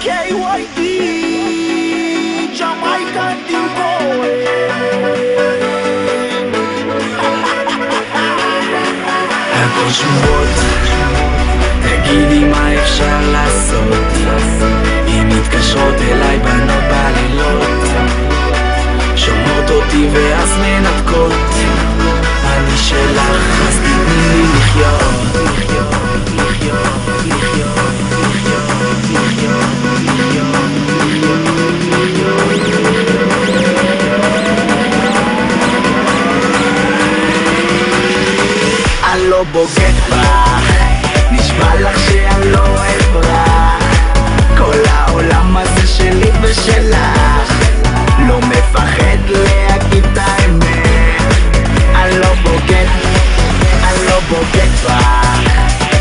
KYD, Jamaican Timbo. הכל שמועות, תגידי מה אפשר לעשות. אם מתקשרות אליי בנות בלילות, שומעות אותי ואז מנתקות. אני שלך, אז תתני לי לחיות, לחיות, לחיות, לחיות, לחיות, אני לא בוגד בך, נשבע לך שאני לא אברח. כל העולם הזה שלי ושלך, לא מפחד להגיד את האמת. אני לא בוגד, אני לא בוגד בך,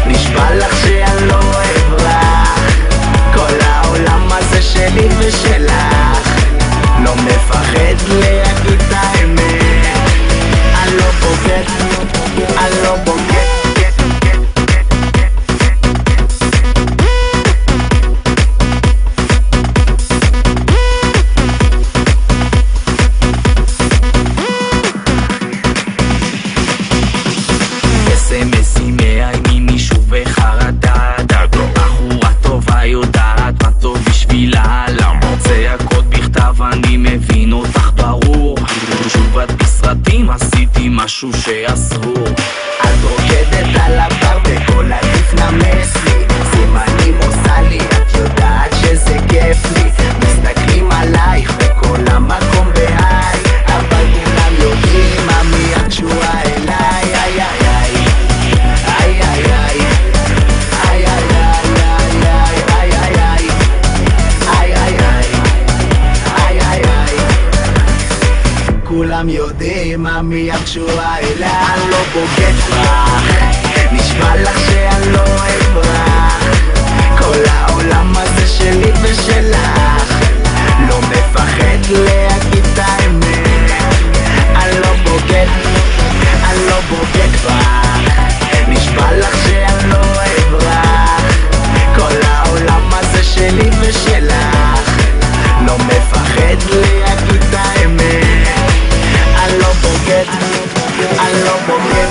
נשבע לך שאני לא אברח. כל העולם הזה שלי ושלך, לא מפחד להגיד את האמת. אני לא בוגד, אני לא בוגד. אס.אם.אסים מאיימים מישהו וחרדה, בחורה טובה יודעת מה טוב בשבילה. למרות צעקות בכתב אני מבין אותך ברור, תשובת בסרטים עשיתי משהו שאסור. את רוקדת על הבר וכל עדיף נמס לי, סימנים עושה לי, את יודעת שזה כיף לי. מסתכלים עלייך וכל המקום בהיי, אבל כולם יודעים מה מי את קשורה אליי. איי איי איי איי איי איי איי איי איי איי איי איי איי איי. כולם יודעים מה מי את קשורה אליי. אני לא בוגד בך, נשבע לך שאני לא אברח. כל העולם הזה שלי ושלך, לא מפחד להגיד את האמת. אני לא בוגד, אני לא בוגד בך, נשבע לך שאני לא אברח. כל העולם הזה שלי ושלך, לא מפחד להגיד את האמת. אני לא בוגד, אני לא בוגד.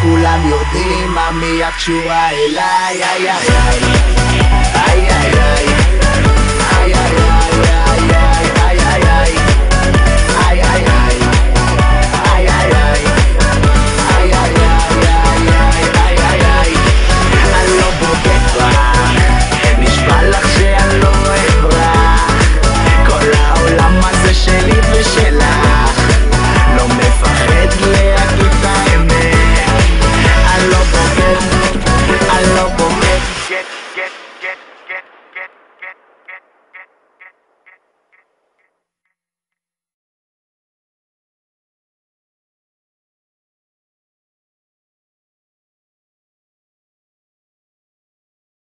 כולם יודעים מה מי את קשורה אליי. איי איי איי איי איי איי איי איי איי איי איי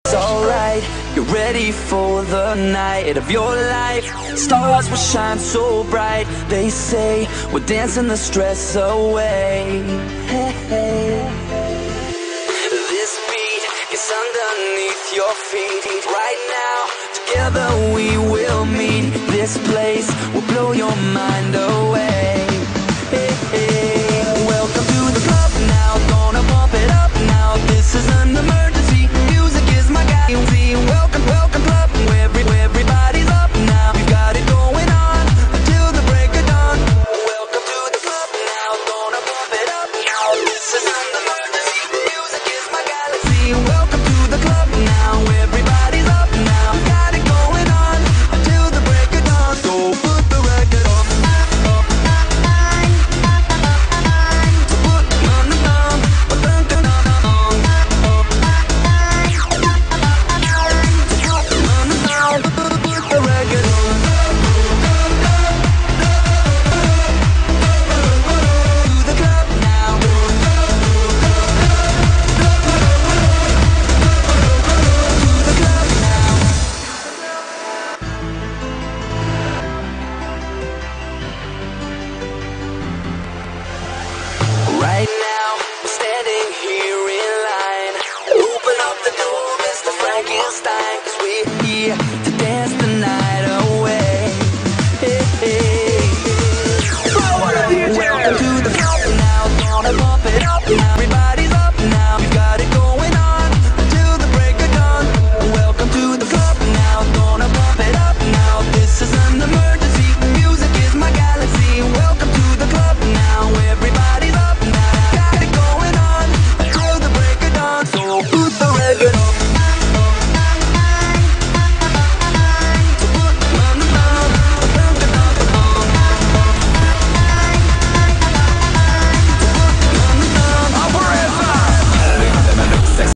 It's alright, you're ready for the night of your life. Stars will shine so bright. They say we're dancing the stress away. Hey, hey. This beat is underneath your feet. Right now, together we will meet. This place will blow your mind away.